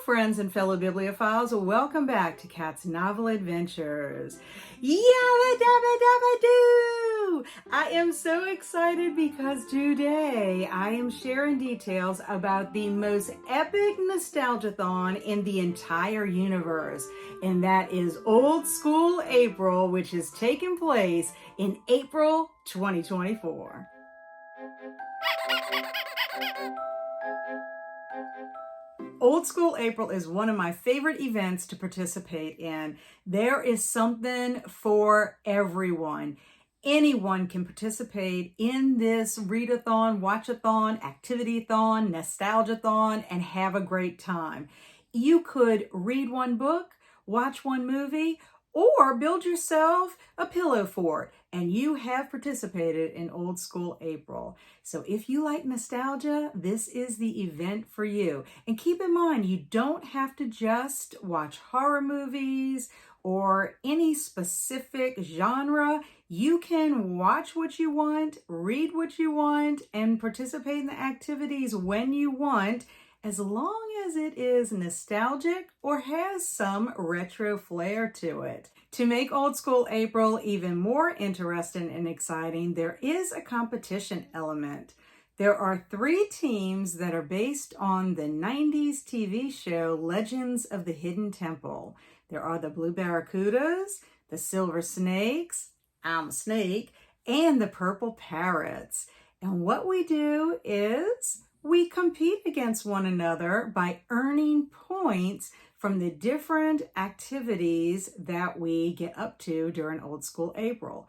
friends and fellow bibliophiles. Welcome back to Kat's Novel Adventures. Yabba dabba dabba doo! I am so excited because today I am sharing details about the most epic Nostalgiathon in the entire universe, and that is Old School April, which is taking place in April 2024. Old School April is one of my favorite events to participate in. There is something for everyone. Anyone can participate in this Readathon, Watchathon, Activitython, Nostalgiathon, and have a great time. You could read one book, watch one movie, or build yourself a pillow fort, and you have participated in Old School April. So if you like nostalgia, this is the event for you. And keep in mind, you don't have to just watch horror movies or any specific genre. You can watch what you want, read what you want, and participate in the activities when you want, as long as it is nostalgic or has some retro flair to it. To make Old School April even more interesting and exciting, there is a competition element. There are 3 teams that are based on the 90s TV show Legends of the Hidden Temple. There are the Blue Barracudas, the Silver Snakes, I'm a snake, and the Purple Parrots. And what we do is we compete against one another by earning points from the different activities that we get up to during Old School April.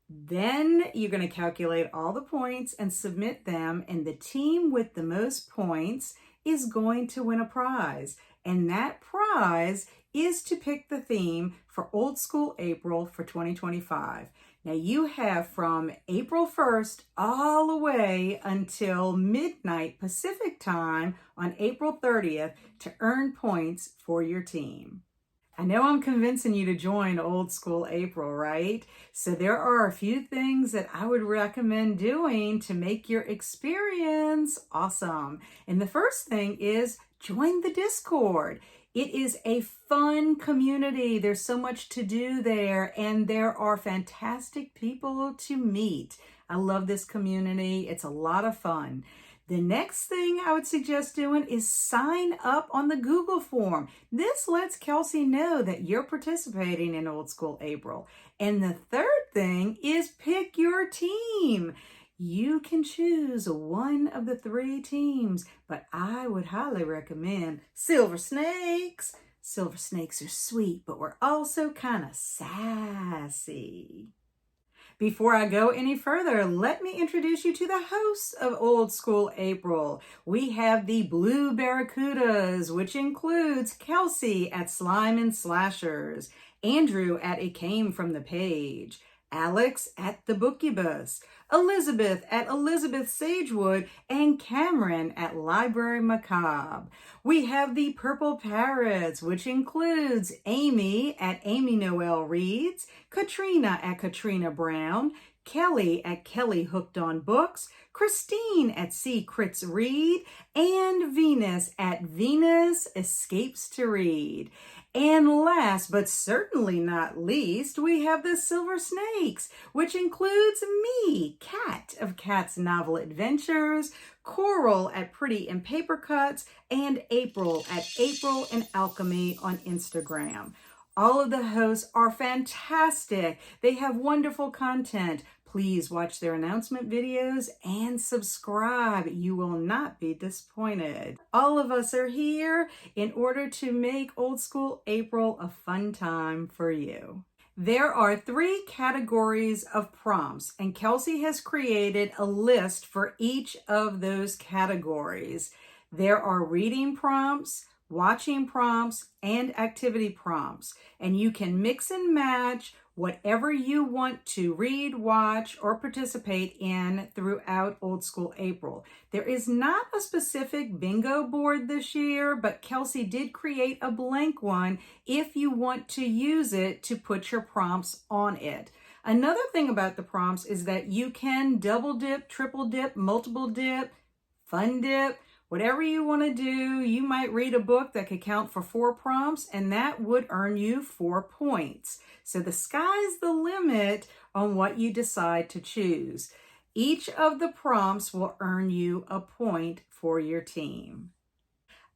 Then you're going to calculate all the points and submit them, and the team with the most points is going to win a prize. And that prize is to pick the theme for Old School April for 2025. Now you have from April 1st all the way until midnight Pacific time on April 30th to earn points for your team. I know I'm convincing you to join Old School April, right? So there are a few things that I would recommend doing to make your experience awesome. And the first thing is join the Discord. It is a fun community. There's so much to do there, and there are fantastic people to meet. I love this community. It's a lot of fun. The next thing I would suggest doing is sign up on the Google form. This lets Kelsey know that you're participating in Old School April. And the third thing is pick your team. You can choose one of the 3 teams, but I would highly recommend Silver Snakes. Silver Snakes are sweet, but we're also kind of sassy. Before I go any further, let me introduce you to the hosts of Old School April. We have the Blue Barracudas, which includes Kelsey at Slime and Slashers, Andrew at It Came From the Page, Alex at The Bookybus, Elizabeth at Elizabeth Sagewood, and Cameron at Library Macabre. We have the Purple Parrots, which includes Amy at Amy Noel Reads, Katrina at Katrina Brown, Kelly at Kelly Hooked on Books, Christine at C. Crits Read, and Venus at Venus Escapes to Read. And last, but certainly not least, we have the Silver Snakes, which includes me, Kat of Kat's Novel Adventures, Coral at Pretty and Paper Cuts, and April at April and Alchemy on Instagram. All of the hosts are fantastic. They have wonderful content. Please watch their announcement videos and subscribe. You will not be disappointed. All of us are here in order to make Old School April a fun time for you. There are 3 categories of prompts, and Kelsey has created a list for each of those categories. There are reading prompts, watching prompts, and activity prompts, and you can mix and match whatever you want to read, watch, or participate in throughout Old School April. There is not a specific bingo board this year, but Kelsey did create a blank one if you want to use it to put your prompts on it. Another thing about the prompts is that you can double dip, triple dip, multiple dip, fun dip, Whatever you want to do, you might read a book that could count for 4 prompts, and that would earn you 4 points. So the sky's the limit on what you decide to choose. Each of the prompts will earn you a point for your team.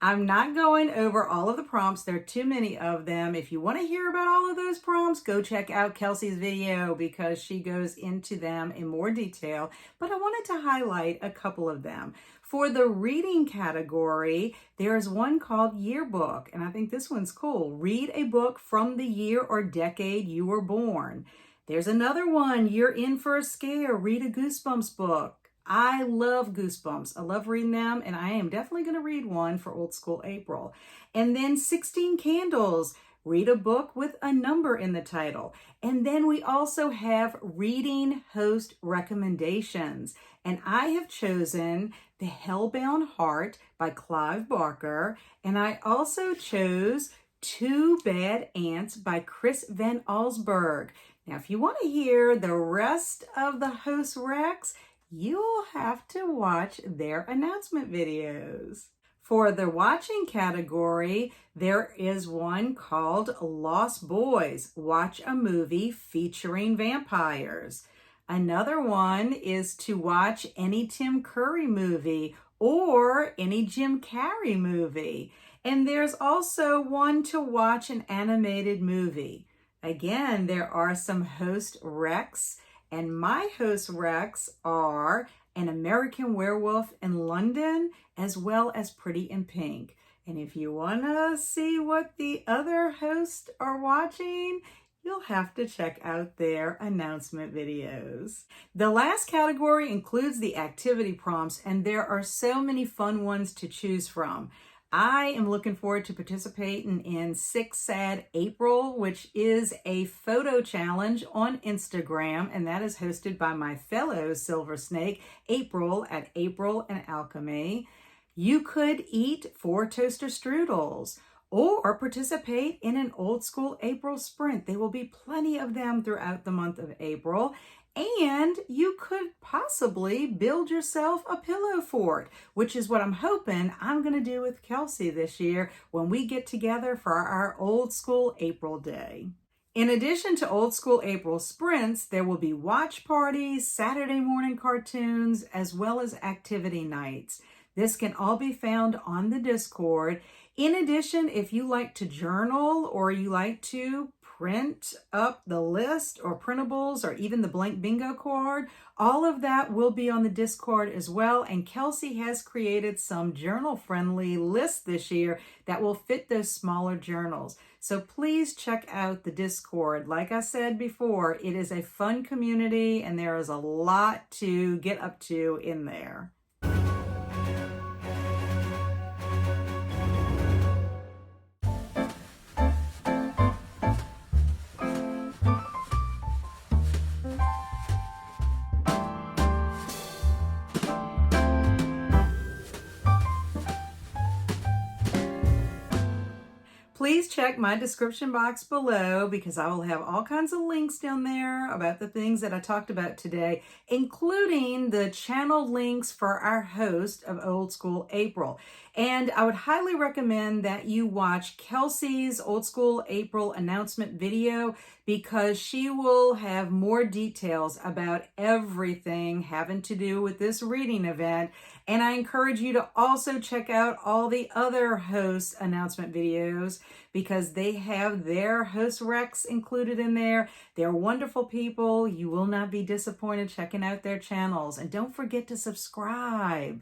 I'm not going over all of the prompts. There are too many of them. If you want to hear about all of those prompts, go check out Kelsey's video because she goes into them in more detail. But I wanted to highlight a couple of them. For the reading category, there's one called Yearbook, and I think this one's cool. Read a book from the year or decade you were born. There's another one, You're in for a Scare. Read a Goosebumps book. I love Goosebumps. I love reading them, and I am definitely going to read one for Old School April. And then 16 Candles. Read a book with a number in the title. And then we also have reading host recommendations. And I have chosen The Hellbound Heart by Clive Barker. And I also chose Two Bad Ants by Chris Van Allsburg. Now, if you want to hear the rest of the host recs, you'll have to watch their announcement videos. For the watching category, there is one called Lost Boys. Watch a movie featuring vampires. Another one is to watch any Tim Curry movie or any Jim Carrey movie. And there's also one to watch an animated movie. Again, there are some host recs. And my host recs are An American Werewolf in London, as well as Pretty in Pink. And if you want to see what the other hosts are watching, you'll have to check out their announcement videos. The last category includes the activity prompts, and there are so many fun ones to choose from. I am looking forward to participating in Six Sad April, which is a photo challenge on Instagram, and that is hosted by my fellow Silver Snake, April at April and Alchemy. You could eat 4 toaster strudels or participate in an Old School April sprint. There will be plenty of them throughout the month of April. And you could possibly build yourself a pillow fort, which is what I'm hoping I'm going to do with Kelsey this year when we get together for our Old School April Day. In addition to Old School April sprints, there will be watch parties, Saturday morning cartoons, as well as activity nights. This can all be found on the Discord. In addition, if you like to journal or you like to print up the list or printables or even the blank bingo card, all of that will be on the Discord as well. And Kelsey has created some journal-friendly lists this year that will fit those smaller journals. So please check out the Discord. Like I said before, it is a fun community and there is a lot to get up to in there. Please check my description box below because I will have all kinds of links down there about the things that I talked about today, including the channel links for our host of Old School April. And I would highly recommend that you watch Kelsey's Old School April announcement video because she will have more details about everything having to do with this reading event. And I encourage you to also check out all the other hosts' announcement videos because they have their host recs included in there. They're wonderful people. You will not be disappointed checking out their channels. And don't forget to subscribe.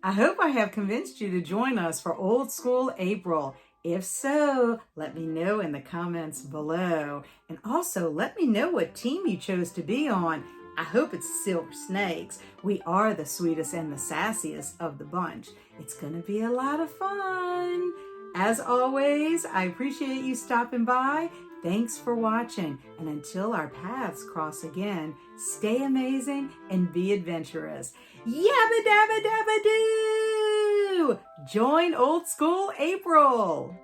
I hope I have convinced you to join us for Old School April. If so, let me know in the comments below. And also let me know what team you chose to be on. I hope it's Silver Snakes. We are the sweetest and the sassiest of the bunch. It's going to be a lot of fun. As always, I appreciate you stopping by. Thanks for watching. And until our paths cross again, stay amazing and be adventurous. Yabba dabba dabba doo! Join Old School April.